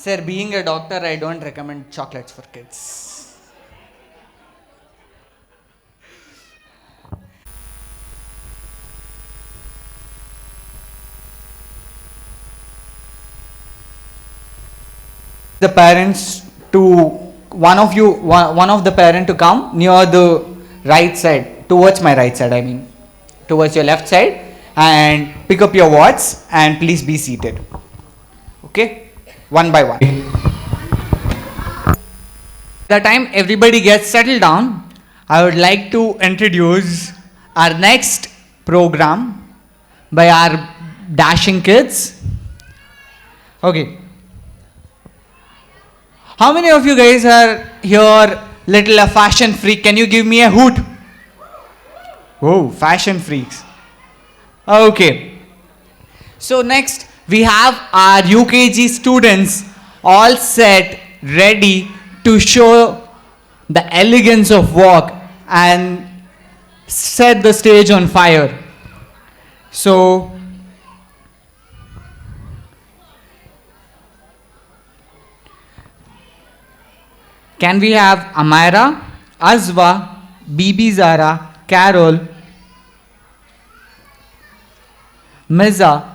Sir, being a doctor, I don't recommend chocolates for kids. The parents to one of the parent to come near the right side, towards my right side, I mean, towards your left side, and pick up your words and please be seated. Okay, one by one. By the time everybody gets settled down, I would like to introduce our next program by our dashing kids. Okay. How many of you guys are here little a fashion freak? Can you give me a hoot? Oh, fashion freaks. Okay. So next we have our UKG students all set, ready to show the elegance of walk and set the stage on fire. So can we have Amira, Azwa, Bibi Zara, Carol, Miza,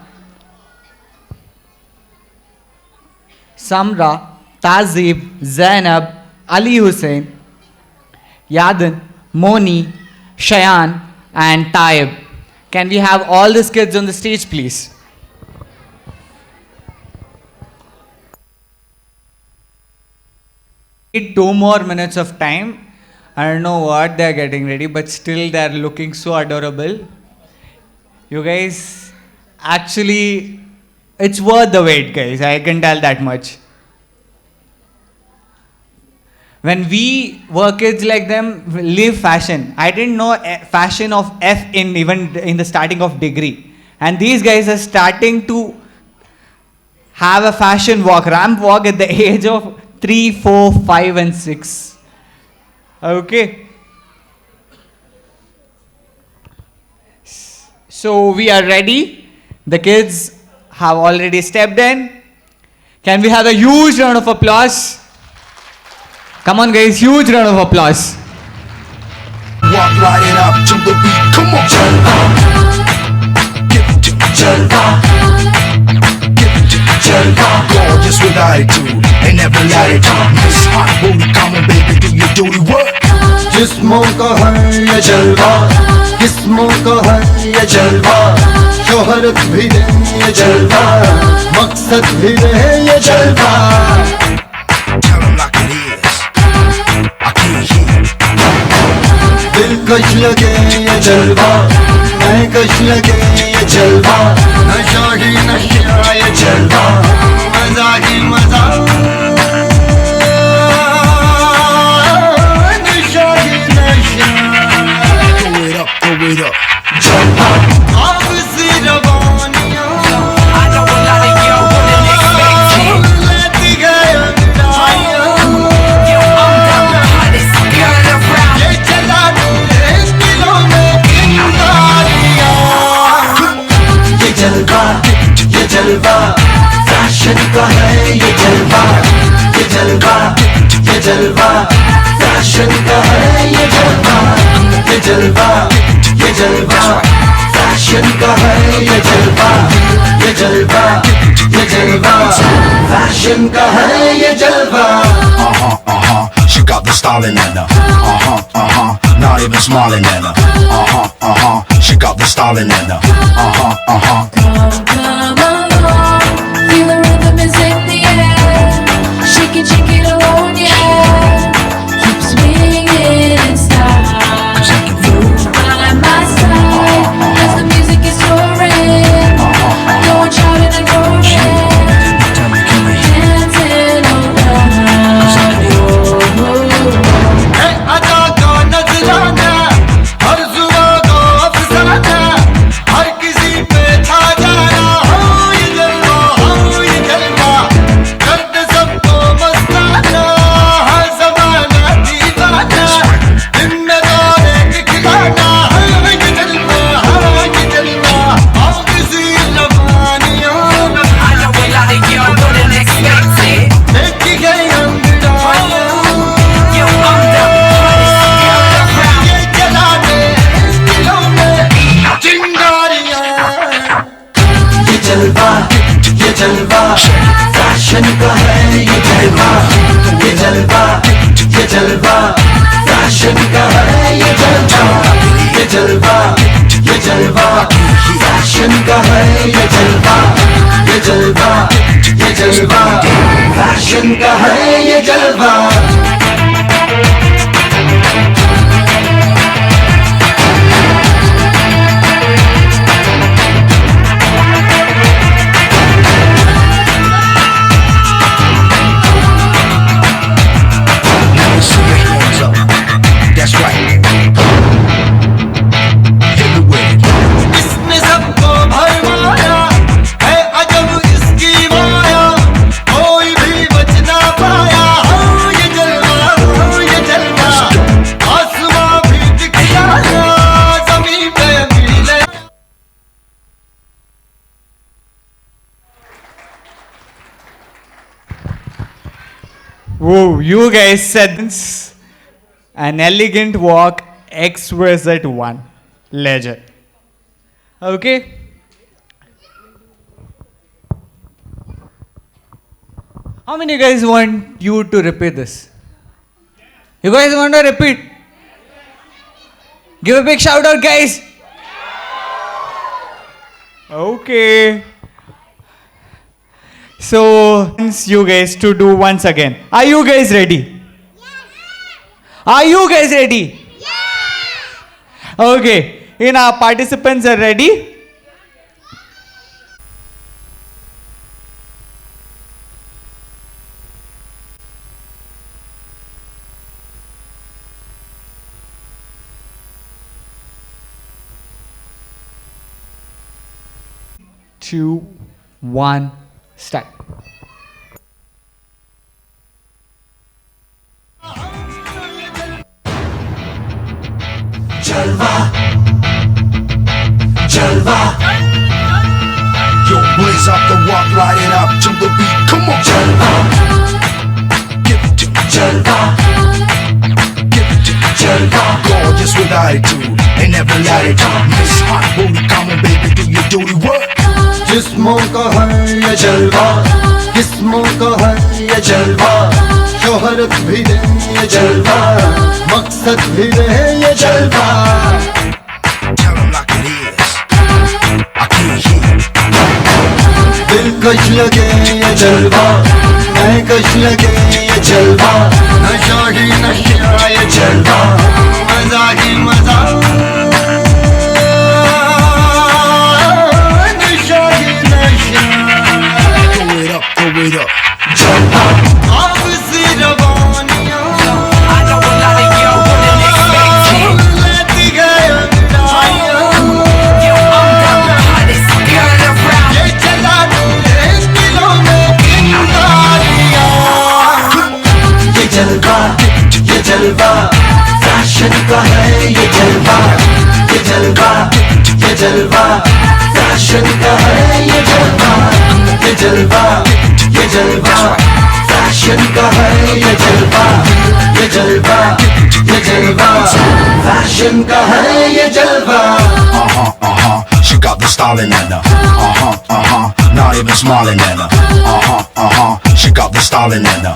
Samra, Tazib, Zainab, Ali Hussein, Yadan, Moni, Shayan, and Taib. Can we have all these kids on the stage, please? Need 2 more minutes of time. I don't know what they're getting ready, but still they're looking so adorable. You guys, actually, it's worth the wait, guys. I can tell that much. When we were kids like them, we live fashion. I didn't know fashion of F in even in the starting of degree. And these guys are starting to have a fashion walk, ramp walk at the age of 3, 4, 5, and 6. Okay. So we are ready. The kids have already stepped in. Can we have a huge round of applause? Come on, guys, huge round of applause. Walk right up to the beat. Come on, Jalva. Give it to me, Jalva. Give it to me, Jalva. Gorgeous with attitude and never let it come. Miss hot booty, come on, baby, do your duty work. जिस्मों का है ये जलवा, किस्मों का है ये जलवा, शोहरत भी है ये जलवा, मकसद भी है ये जलवा. Tell 'em like it is. I can't hear. दिलकश लगे ये जलवा, महकश लगे ये जलवा, नशा ही नशा ये जलवा, मजा ही मजा, नशा ही नशा. Throw it up. जलवा आग सी रवानियां, I know a lot of y'all wanna expect it. लेती गए अंगड़ाइयां. Yo, I'm the hottest girl around. ये जला दे दिलों में चिंगारियां. ये जलवा, ये जलवा, फैशन का है ये जलवा. ये जलवा, ये जलवा, फैशन का है ये जलवा. ये जलवा, ये जलवा, फैशन का है ये जलवा. ये जलवा, ये जलवा, फैशन का है ये जलवा. She got the style in her. Not even smiling at her. She got the style in her. Come along, feel the rhythm is in the air. Shake it alone, yeah. Keep swinging in style. By my side, as the music is soaring. Going, shouting and roaring, dancing around. है अदा का नजराना, हर जुबां का अफसाना, हर किसी पे छा जाना. जलवा फैशन का है ये जलवा ये जलवा ये जलवा फैशन का है ये जलवा ये जलवा ये जलवा फैशन का है ये जलवा That's right. Hit me with it. इसने सबको भरमाया है अजब इसकी माया कोई भी बच ना पाया हो ये जलवा आसमां भी दिख जाया ज़मीन पे मिले Whoa, you guys said this. An elegant walk, exquisite one. Legend. Okay? How many guys want you to repeat this? You guys want to repeat? Give a big shout out, guys. Okay. So, you guys to do once again. Are you guys ready? Are you guys ready? Okay. In our participants are ready? Two, one, start. जलवा जलवा Yo, blaze up the walk, light it up to the beat. Come on, जलवा give it to me. जलवा Give it to me. जलवा Gorgeous with attitude, ain't never let it down. Miss Hot Booty, come on, baby, do your duty work. जिस्मों का है ये जलवा जिस्मों का है ये जलवा शोहरत भी दे ये जलवा मकसद भी रहे ये जलवा Tell them like it is. I can't hear. दिलकश लगे ये जलवा महकश लगे ये जलवा नशा ही नशा ये जलवा मजा ही मजा नशा ही नशा Throw it up. जलवा आप सी रवानियां I know a lot of y'all wouldn't expect it. लेती गए अंगड़ाइयां Yo, I'm the hottest girl around. ये चला तेरे दिलों में किंगारियां ये जलवा फैशन का है ये जलवा ये जलवा ये जलवा फैशन का है ये जलवा ये जलवा ये जलवा फैशन का है ये जलवा ये जलवा ये जलवा फैशन का है ये जलवा She got the style in her. Not even smiling at her. She got the style in her.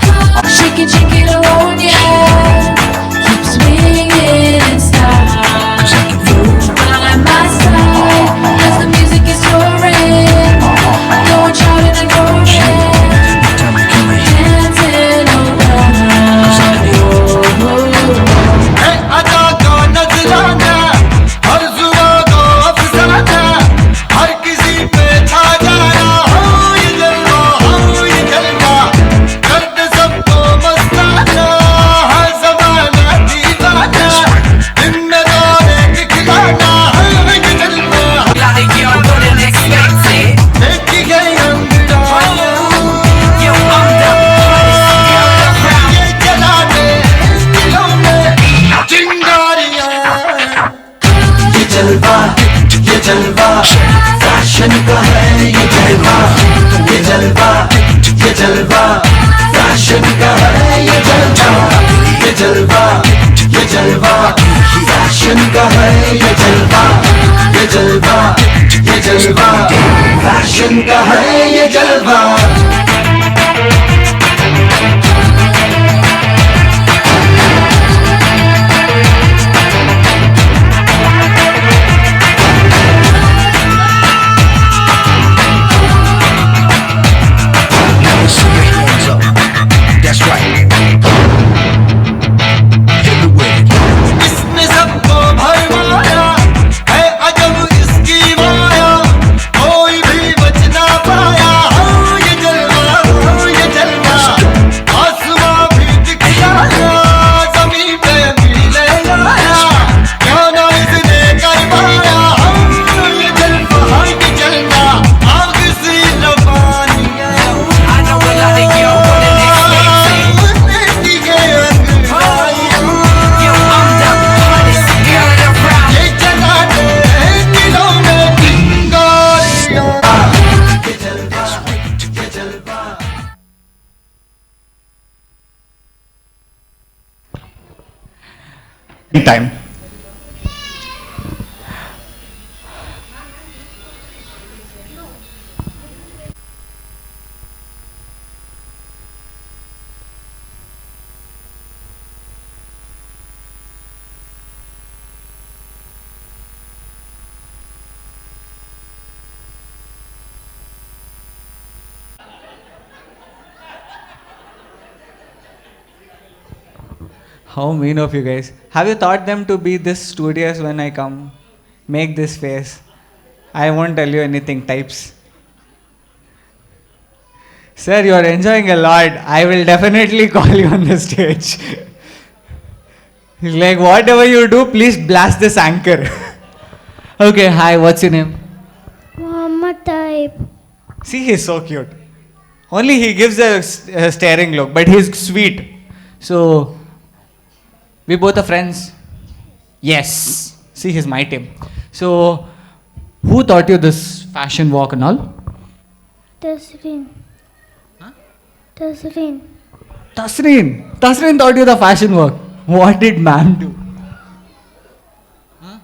Shake it alone, yeah. Keep swinging in style. Cause I can feel it. By my side, as the music is soaring. No one shouting and roaring. Tell me, can we Dancing around. है अदा का नजराना हर जुबा को अफसाना हर किसी पे छा जाना हो ये जलवा दर्द सबको मस्ताना हर ज़माना दीवाना दिन में दौरे दिखलाना है ये जलवा A lot of y'all wouldn't expect it. देखी गई अंगड़ाइयां Yo, I'm the hottest girl around. ये जलाने दिलों में चिंगारियां ये जलवा फैशन का है ये जलवा ये जलवा ये जलवा फैशन का है ये जलवा ये जलवा ये जलवा फैशन का है ये जलवा ये जलवा ये जलवा फैशन का है ये जलवा Time. How mean of you guys. Have you taught them to be this studious when I come? Make this face. I won't tell you anything, types. Sir, you are enjoying a lot. I will definitely call you on the stage. He's like, whatever you do, please blast this anchor. Okay, hi, what's your name? Muhammad type. See, he's so cute. Only he gives a staring look, but he's sweet. So, we both are friends. Yes. See, he's my team. So, who taught you this fashion walk and all? Tasreen. Tasreen. Tasreen. Tasreen taught you the fashion walk. What did ma'am do? Huh?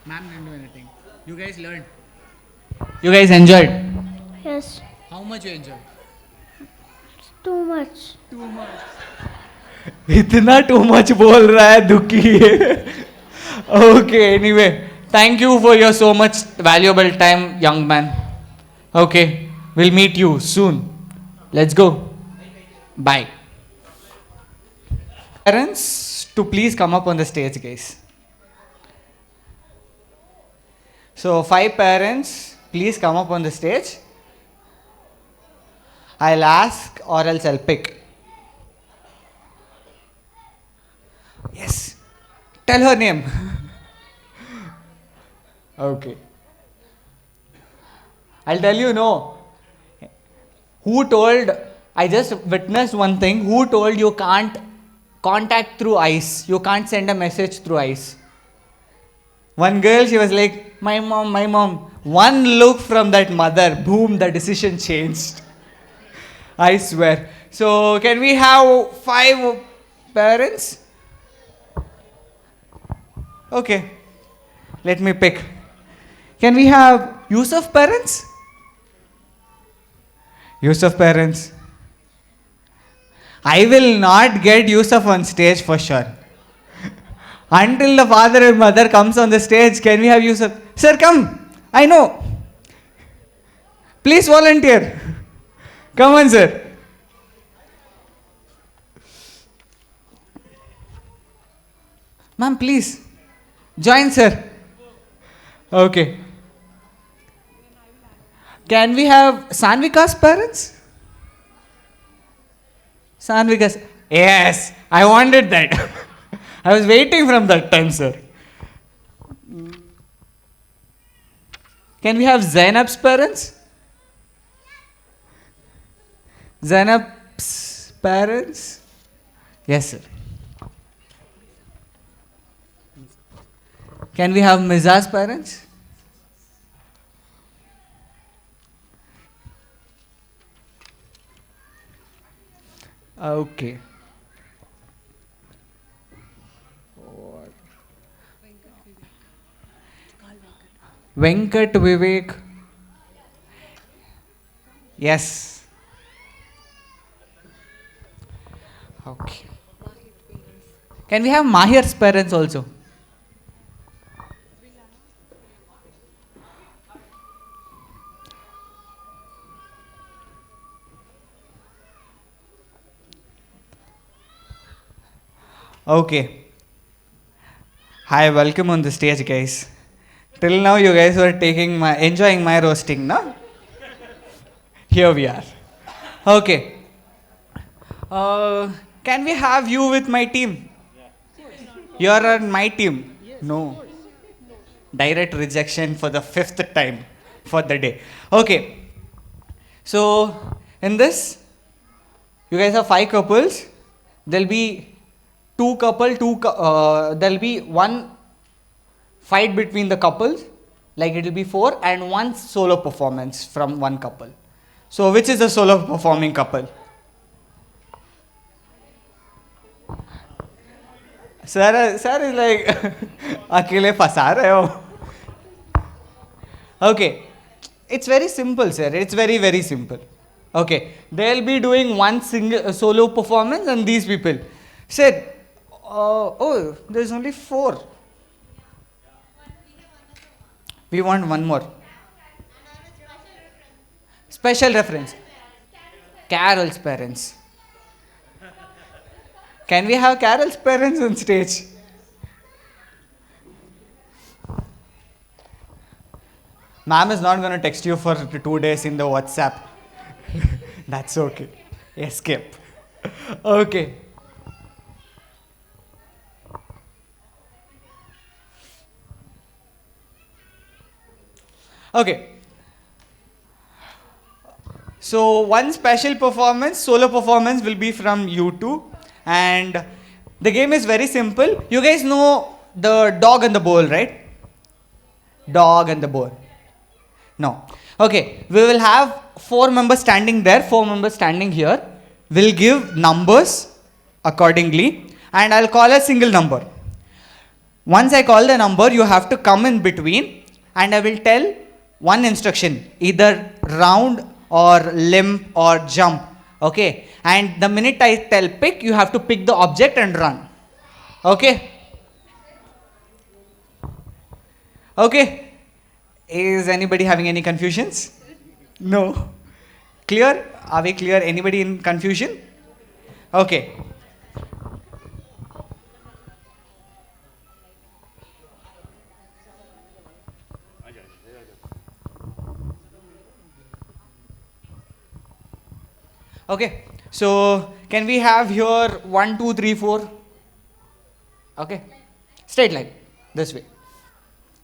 Ma'am didn't do anything. You guys learned. You guys enjoyed. Yes. How much you enjoyed? Too much. इतना too much बोल रहा है दुखी है. Okay, anyway, thank you for your so much valuable time, young man. Okay, we'll meet you soon. Let's go. Bye. Parents, to please come up on the stage, guys. So, 5 parents, please come up on the stage. I'll ask or else I'll pick. Yes. Tell her name. Okay. I'll tell you no. Who told, I just witnessed one thing. Who told you can't contact through eyes? You can't send a message through eyes. One girl, she was like, my mom, my mom. One look from that mother, boom, the decision changed. I swear. So, can we have 5 parents? Okay. Let me pick. Can we have Yusuf parents? Yusuf parents. I will not get Yusuf on stage for sure. Until the father and mother comes on the stage, can we have Yusuf? Sir, come. I know. Please volunteer. Come on, sir. Ma'am, please. Join, sir. Okay. Can we have Sanvika's parents? Sanvika's. Yes, I wanted that. I was waiting from that time, sir. Can we have Zainab's parents? Zainab's parents? Yes, sir. Can we have Miza's parents? Okay. Venkat Vivek. Yes. Okay. Can we have Mahir's parents also? Okay. Hi, welcome on the stage, guys. Till now, you guys were enjoying my roasting, no? Here we are. Okay. Can we have you with my team? You are on my team. No. Direct rejection for the 5th time for the day. Okay. So, in this, you guys have 5 couples. There'll be 2 couple, there'll be 1 fight between the couples, like it will be 4, and 1 solo performance from 1 couple. So, which is the solo performing couple? Sir is like, अकेले फंसा रहे हो. Okay, it's very simple, sir. It's very, very simple. Okay, they'll be doing one single solo performance, and these people said, oh, there's only 4. We want one more. Special reference. Carol's parents. Can we have Carol's parents on stage? Ma'am is not going to text you for 2 days in the WhatsApp. That's okay. Escape. Okay. Okay. So one special performance, solo performance will be from you two, and the game is very simple. You guys know the dog and the bowl, right? Dog and the bowl. No. Okay. We will have 4 members standing there, 4 members standing here. We'll give numbers accordingly, and I'll call a single number. Once I call the number, you have to come in between, and I will tell one instruction, either round or limp or jump. Okay. And the minute I tell pick, you have to pick the object and run. Okay. Okay. Is anybody having any confusions? No. Clear? Are we clear? Anybody in confusion? Okay. Okay. So can we have here 1, 2, 3, 4? Okay. Straight line. This way.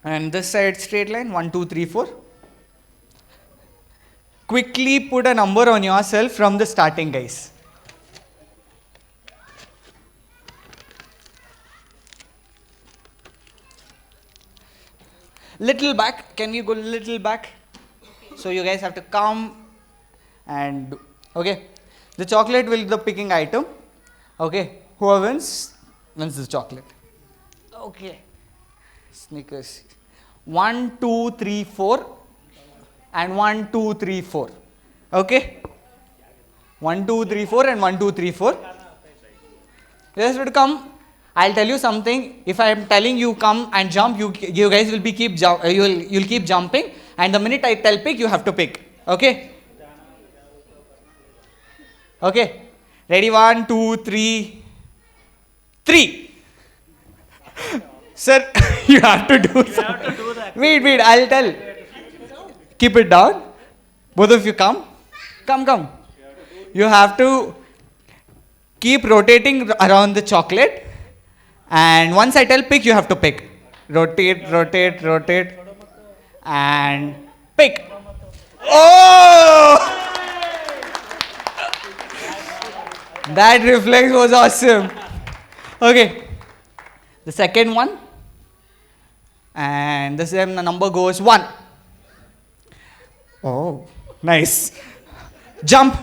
And this side straight line, 1, 2, 3, 4. Quickly put a number on yourself from the starting, guys. Little back. Can we go little back? So you guys have to come and okay. The chocolate will be the picking item. Okay. Whoever wins this chocolate. Okay. Snickers. 1, 2, 3, 4. And 1, 2, 3, 4. Okay. 1, 2, 3, 4 and 1, 2, 3, 4. You guys would come. I'll tell you something. If I am telling you come and jump, you guys will be you'll keep jumping. And the minute I tell pick, you have to pick. Okay. Okay. Ready? 1, 2, 3. 3. Sir, you have to do that. Wait, I'll tell. Keep it down. Both of you come. Come. You have to keep rotating around the chocolate. And once I tell pick, you have to pick. Rotate. And pick. Oh! That reflex was awesome. Okay. The second one. And the same number goes 1. Oh, nice. Jump.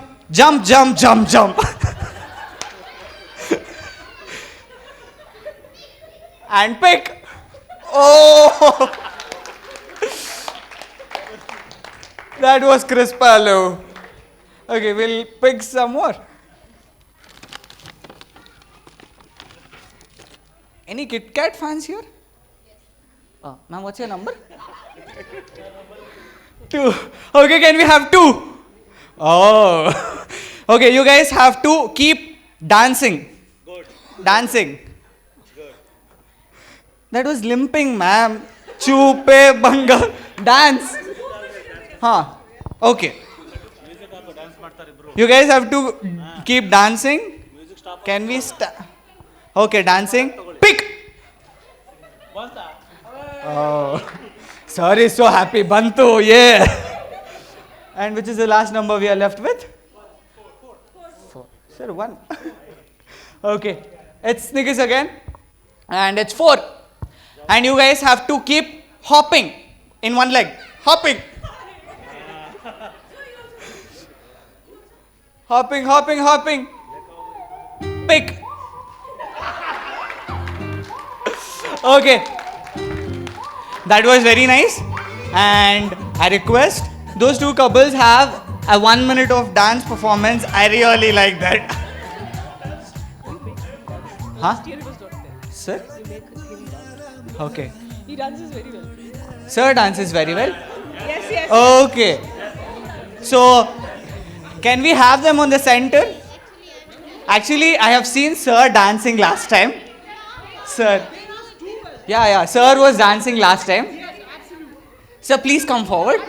And pick. Oh, that was Crispallo. Okay, we'll pick some more. Any Kit Kat fans here? Oh, ma'am, what's your number? 2. Okay, can we have 2? Oh. Okay, you guys have to keep dancing. Good. Dancing. Good. That was limping, ma'am. Chupe banga. Dance. Huh. Okay. You guys have to keep dancing. Can we Okay, dancing. Pick. Oh. Sir is so happy. Bantu, yeah. And which is the last number we are left with? 4. Sir, 1. Okay. It's Snickers again. And it's 4. And you guys have to keep hopping in one leg. Hopping. Hopping. Pick. Okay. That was very nice. And I request those two couples have a 1 minute of dance performance. I really like that. Huh? Sir? Okay. He dances very well. Sir dances very well. Yes, yes. Okay. So, can we have them on the center? Actually, I have seen Sir dancing last time. Sir. Yeah. Sir was dancing last time. Sir, please come forward.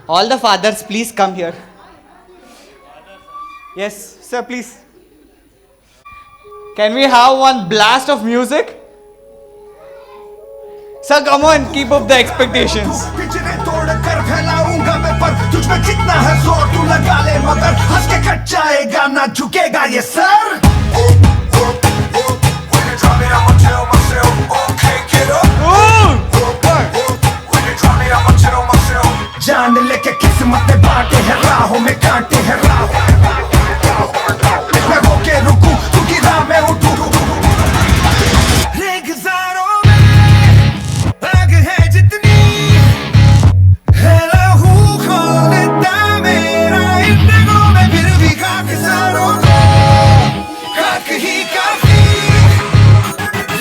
All the fathers, please come here. Yes, sir, please. Can we have one blast of music? Sir, come on, keep up the expectations. पिंजरे तोड़ कर फैलाऊंगा मैं पर तुझ में कितना है जोर तू लगा ले मगर हंस के कट जाएगा ना झुकेगा ये सर जान लेके किस्मत में बांटे हैं राहों में कांटे हैं राहों मैं होके रुकूं तू की राह में उठूं रेगिस्तानों में आग है जितनी है लहू खोल देता मेरा इन रगों में फिर भी खाक सारों को खाक ही काफी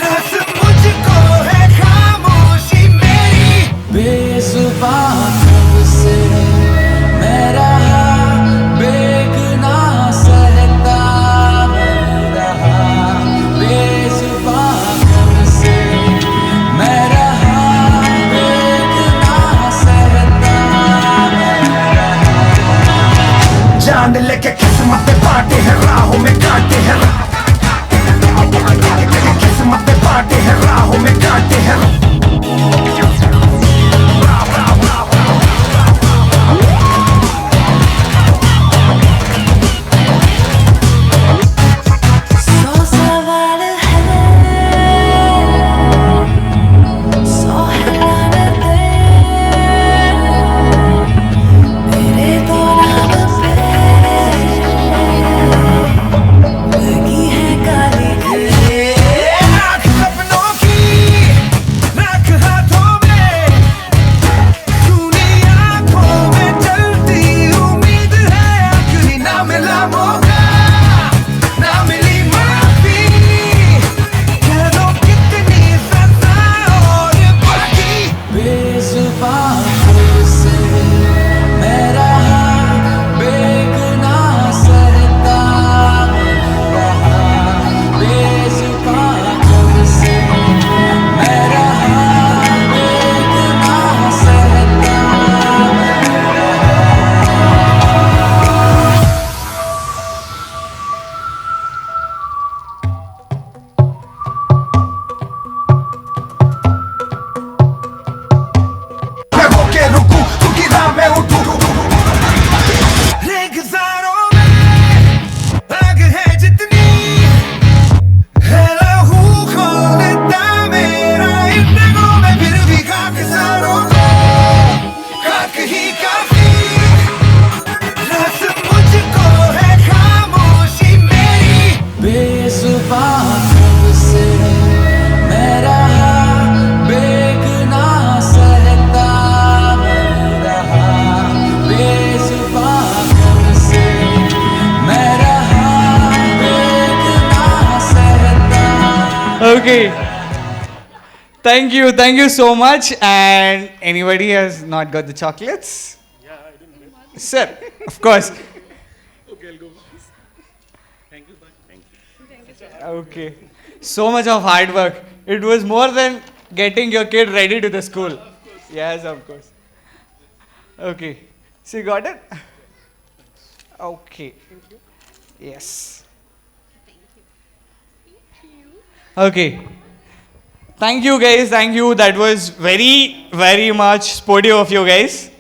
रस मुझको है खामोशी मेरी बेजुबान से मैं रहा बेगुना सहता मैं रहा बेजुबान से मैं रहा बेगुना सहता मैं रहा जान लेके किस्मत पे बांटे हैं राहों में कांटे हैं किस्मत पे बांटे हैं राहों में कांटे हैं सौ सवाल है सौ हैरान है मेरे तो नाम पे लगी है काली राख सपनों की राख हाथों में तूने आंखों में जलती उम्मीद है आखिरी ना मिला मौका ना मिली माफी कह दो कितनी सजा और बाकी बेजुबान से मैं रहा बेगुनाह सहता मैं रहा बेजुबान से मैं रहा बेगुनाह सहता मैं मैं होके रुकूं तू की राह में उठूं रेगिस्तानों में आग है जितनी है लहू खोल देता मेरा इन रगों में फिर भी खाक सारों को खाक ही काफी रस मुझको है खामोशी मेरी बेजुबान से मैं रहा बेगुनाह सहता मैं रहा बेजुबान से मैं रहा बेगुनाह सहता Okay. Thank you so much. And anybody has not got the chocolates? Yeah, I didn't. Sir, of course. Okay, I'll go. Thank you. Okay. So much of hard work. It was more than getting your kid ready to the school. Yes, of course. Okay. So you got it? Okay. Yes. Okay. Thank you guys. Thank you. That was very, very much sporty of you guys.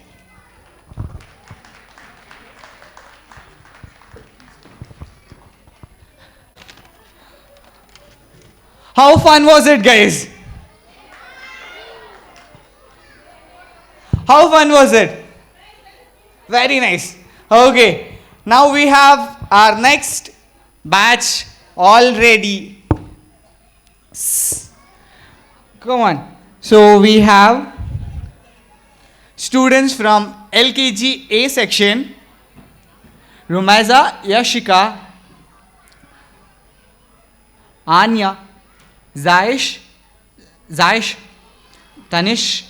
How fun was it, guys? How fun was it? Very nice. Okay. Now we have our next batch all ready. Come on. So we have students from LKG A section. Rumaiza, Yashika, Anya, Zaish, Tanish,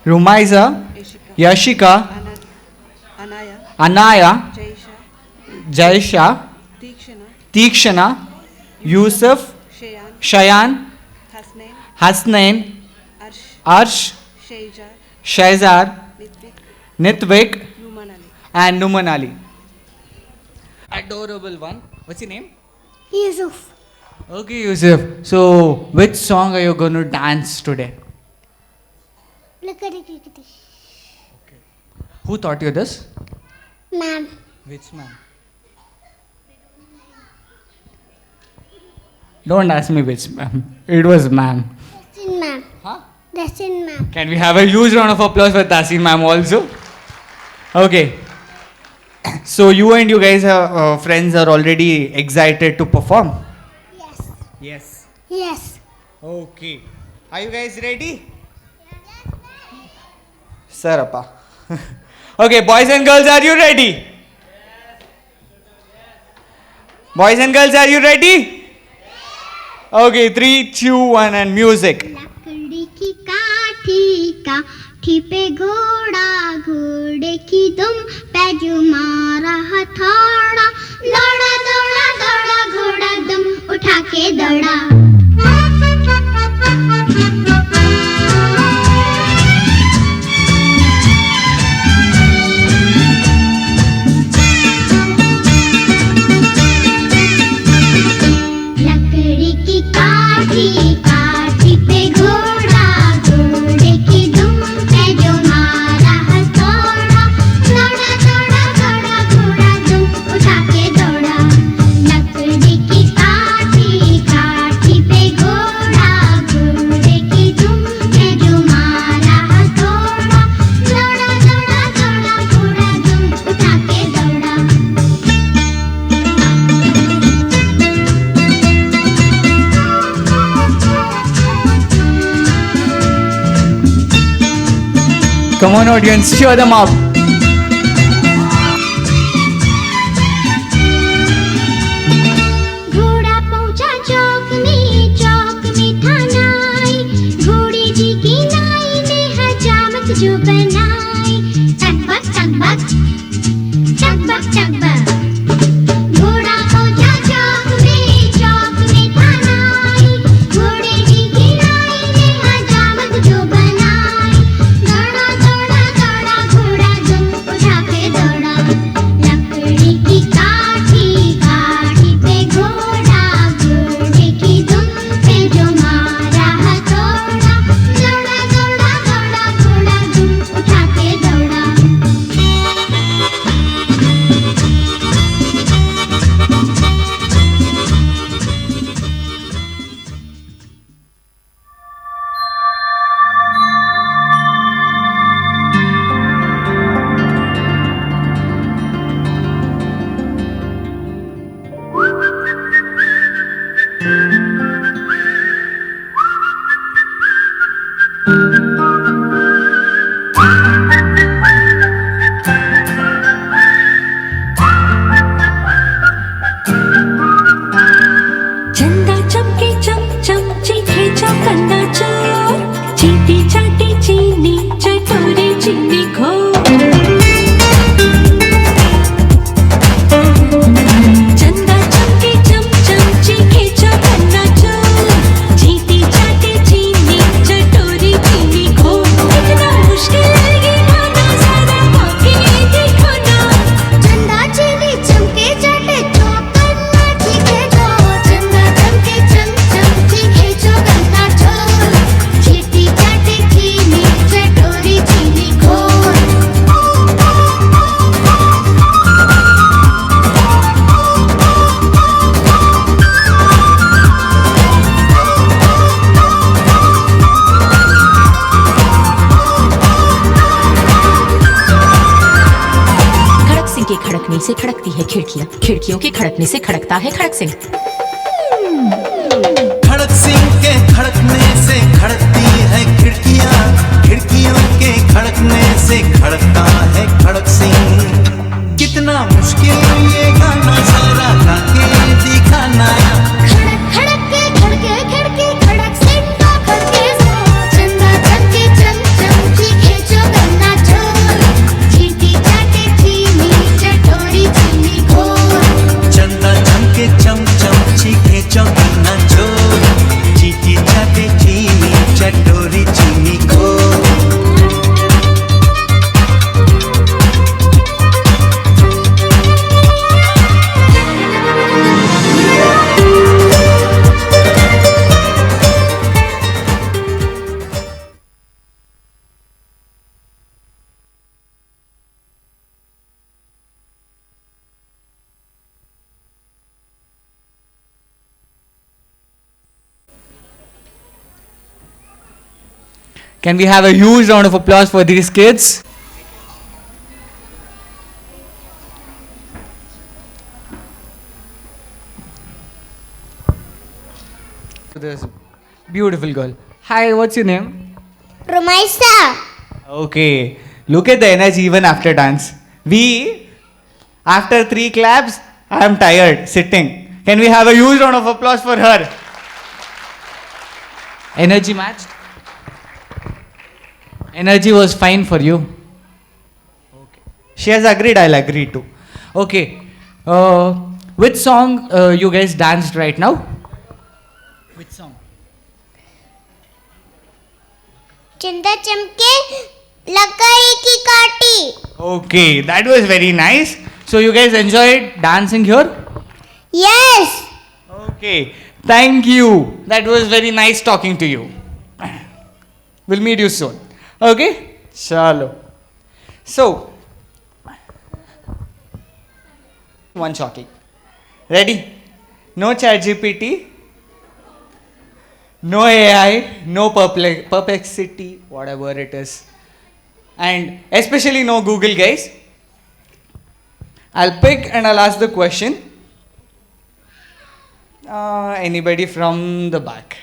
Rumaiza, Yashika, Anaya, Anaya, Jaisha, Jaisha, Deekshana, Tikshana, Yusuf, Shayan, Shayan, Hasnain, Hasnain, Arsh, Arsh, Shaijar, Shaizar, Nitvik, Nitvik, Numan Ali. and Numan Ali. Adorable one. What's your name? Yusuf. Okay, Yusuf. So, which song are you going to dance today? Lickety clickety. Who taught you this? Ma'am. Which man? Don't ask me which ma'am. It was ma'am. Dasin ma'am. Huh? Dasin ma'am. Can we have a huge round of applause for Tasin ma'am also? Okay. So you and you guys are friends are already excited to perform? Yes. Yes. Yes. Okay. Are you guys ready? Sir, appa. Okay, boys and girls, are you ready? Boys and girls, are you ready? Okay, 3, 2, 1 and music. लकड़ी की काठी पे घोड़ा घोड़े की दुम पे जुमारा हथौड़ा दौड़ा दौड़ा दौड़ा घोड़ा दुम उठा के दौड़ा लकड़ी की काठी पे घोड़ा घोड़े की दुम पे जो मारा हथौड़ा दौड़ा दौड़ा दौड़ा घोड़ा दुम उठा के दौड़ा लकड़ी की काठी पे घोड़ा घोड़े की दुम पे जो मारा हथौड़ा दौड़ा दौड़ा दौड़ा घोड़ा दुम उठा के दौड़ा Come on, audience, cheer them up. घोड़ा पहुंचा चौक में था नाई घोड़ी जी की नाई ने हजामत जो बनाई टकबक टकबक टकबक टकबक घोड़ा पहुंचा चौक में था नाई घोड़ी जी की नाई ने हजामत जो बनाई दौड़ा दौड़ा दौड़ा घोड़ा खड़कती है खिड़कियाँ, खिड़कियों के खड़कने से खड़कता है खड़क सिंह। खड़क सिंह के खड़कने से खड़कती है खिड़कियां, खिड़कियों के खड़कने से खड़कता है खड़क सिंह। कितना मुश्किल ये गाना जरा गा के दिखाना। खड़क खड़क के खड़के खड़के खड़क सिंह का खड़के चंदा चमके चम चम चीखे जो गन्ना चोर चीटी चाटे चीनी चटोरी चीनी घोर। चंदा चमके चम चम चीखे चौगन्ना चोर चीटी चाटे चीनी चटोरी चीनी घोर। Can we have a huge round of applause for these kids? This beautiful girl. Hi, what's your name? Rumaisa. Okay, look at the energy even after dance. After 3 claps, I am tired sitting. Can we have a huge round of applause for her? Energy matched? Energy was fine for you. Okay. She has agreed, I'll agree too. Okay. Which song you guys danced right now? Which song? चंदा चमके लकड़ी की काटी. Okay, that was very nice. So you guys enjoyed dancing here? Yes. Okay, thank you. That was very nice talking to you. We'll meet you soon. Okay? Chalo. So, one chocolate. Ready? No chat GPT, no AI, no perplexity, whatever it is. And especially no Google, guys. I'll pick and I'll ask the question. Anybody from the back?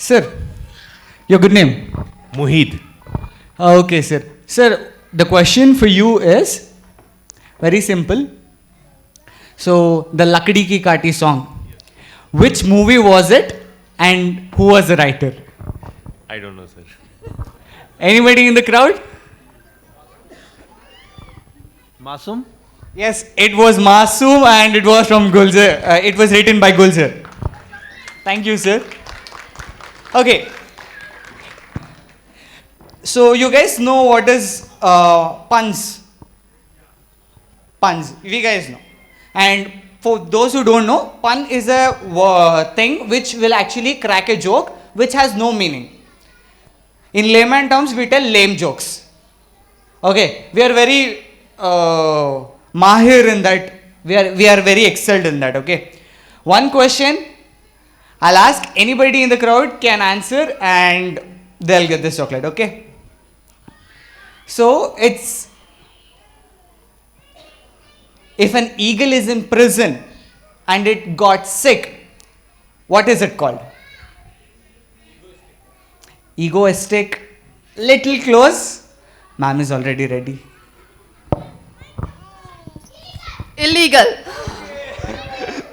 Sir, your good name? Muhid. Okay, sir. Sir, the question for you is very simple. So, the Lakdi Ki Kati song. Which movie was it and who was the writer? I don't know, sir. Anybody in the crowd? Masum? Yes, it was Masoom and it was from Gulzar. It was written by Gulzar. Thank you, sir. Okay. So you guys know what is puns? Puns. You guys know. And for those who don't know, pun is a thing which will actually crack a joke which has no meaning. In layman terms, we tell lame jokes. Okay. We are very mahir in that. We are very excelled in that. Okay. One question I'll ask, anybody in the crowd can answer and they'll get this chocolate, okay? So, it's, if an eagle is in prison and it got sick, what is it called? Egoistic. Little close. Ma'am is already ready. Illegal.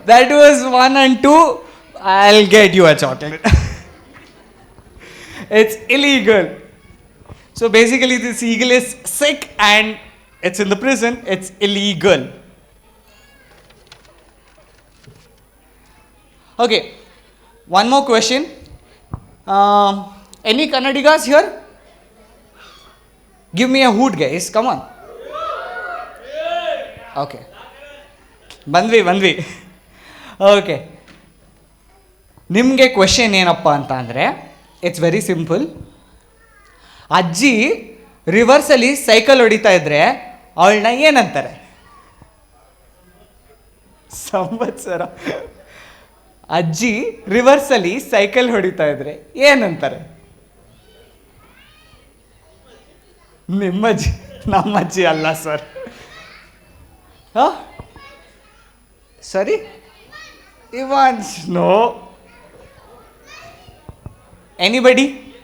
That was 1 and 2. I'll get you a chocolate. It's illegal. So basically this eagle is sick and it's in the prison. It's illegal. Okay. One more question. Any Kannadigas here? Give me a hoot, guys. Come on. Okay. Bandvi. Okay. ನಿಮಗೆ question ಏನಪ್ಪ ಅಂತ ಅಂದರೆ it's very simple. ಅಜ್ಜಿ ರಿವರ್ಸಲ್ಲಿ cycle ಹೊಡಿತಾ ಇದ್ರೆ ಅವಳನ್ನ ಏನಂತಾರೆ? ಸಂವತ್ಸರ. ಅಜ್ಜಿ ರಿವರ್ಸಲ್ಲಿ ಸೈಕಲ್ ಹೊಡಿತಾ ಇದ್ರೆ ಏನಂತಾರೆ? ನಿಮ್ಮಜ್ಜಿ. Namaji Allah, sir. Huh? Sorry? Evans, no. Anybody?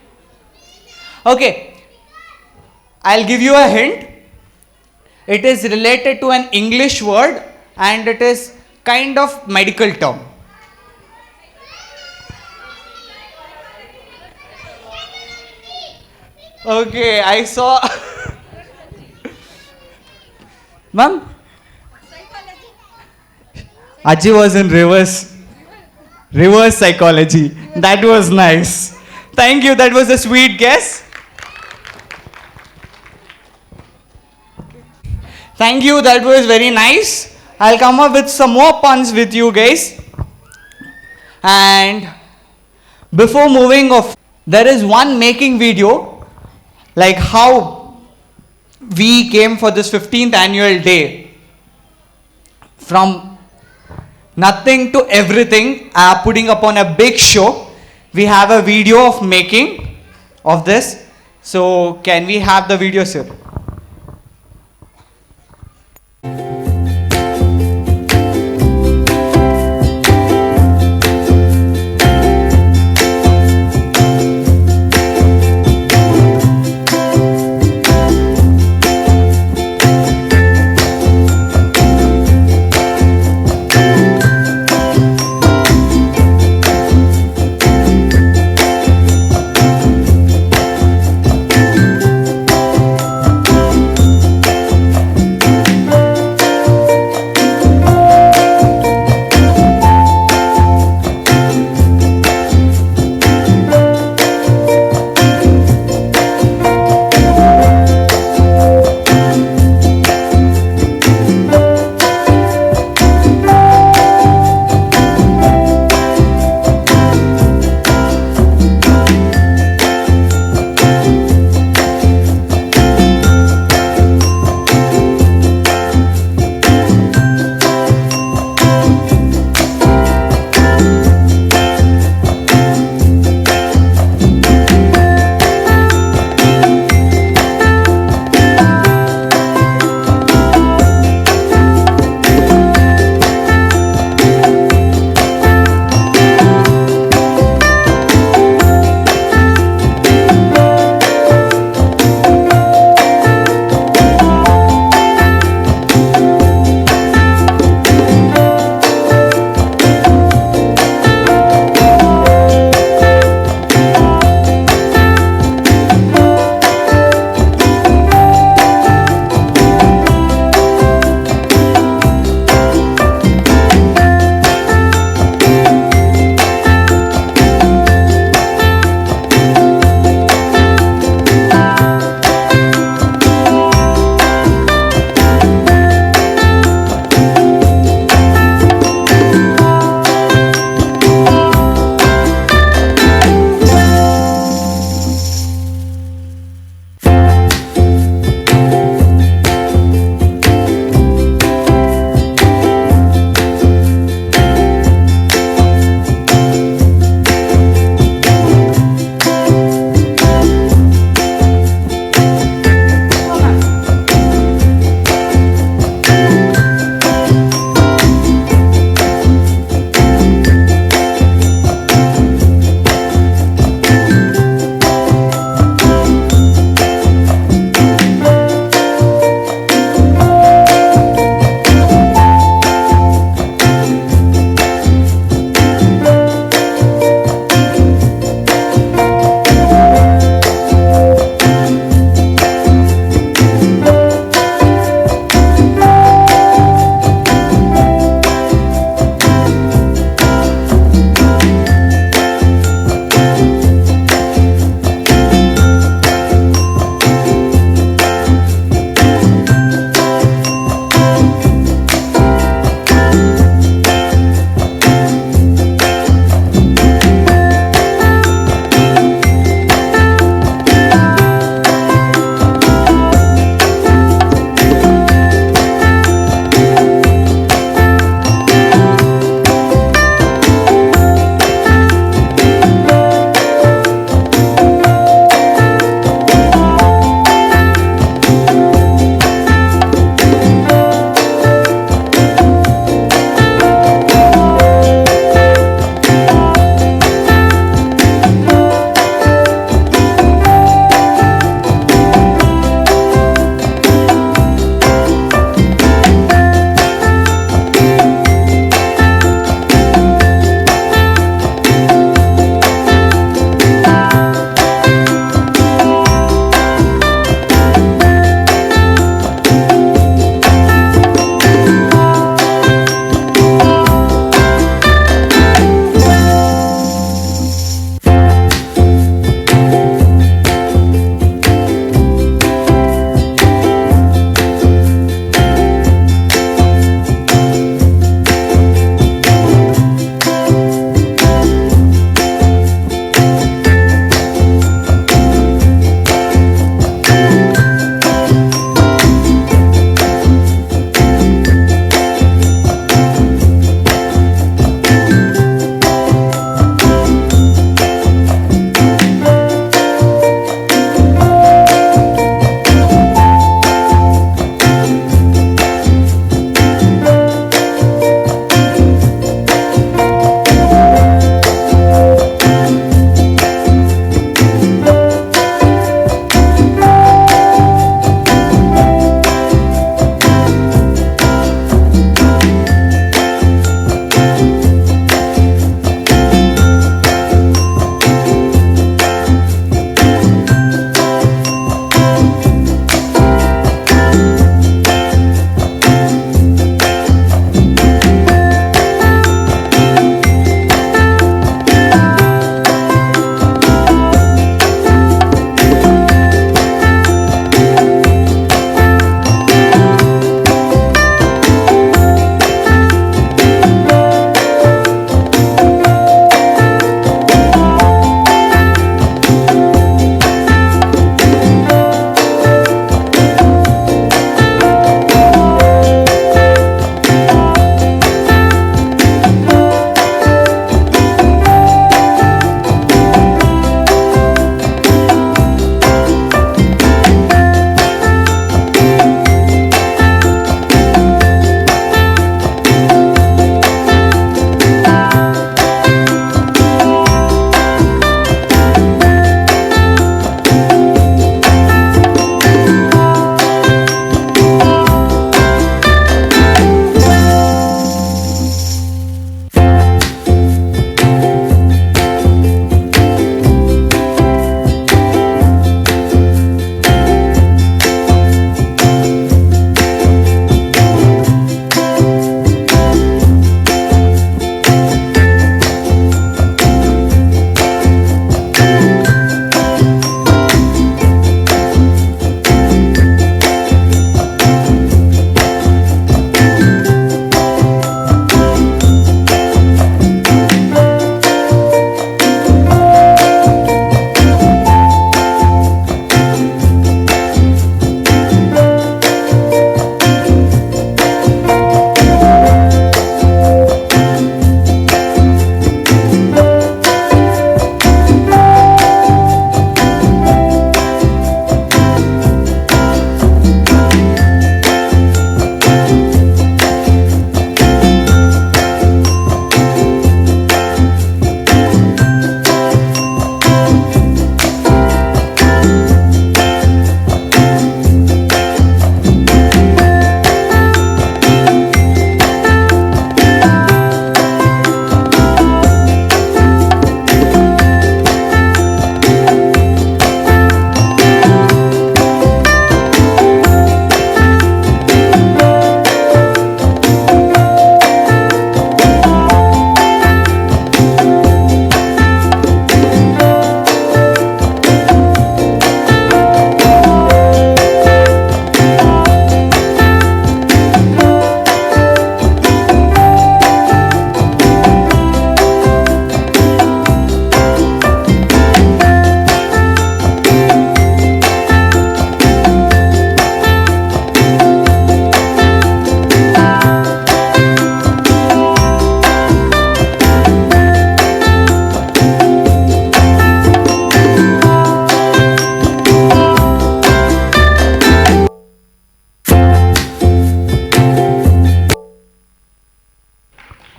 Okay. I'll give you a hint. It is related to an English word and it is kind of medical term. Okay, I saw. Ma'am? Aji was in reverse. Reverse psychology. That was nice. Thank you. That was a sweet guess. Thank you. That was very nice. I'll come up with some more puns with you guys. And before moving off, there is one making video, like how we came for this 15th annual day. From nothing to everything, putting upon a big show. We have a video of making of this. So can we have the video, sir?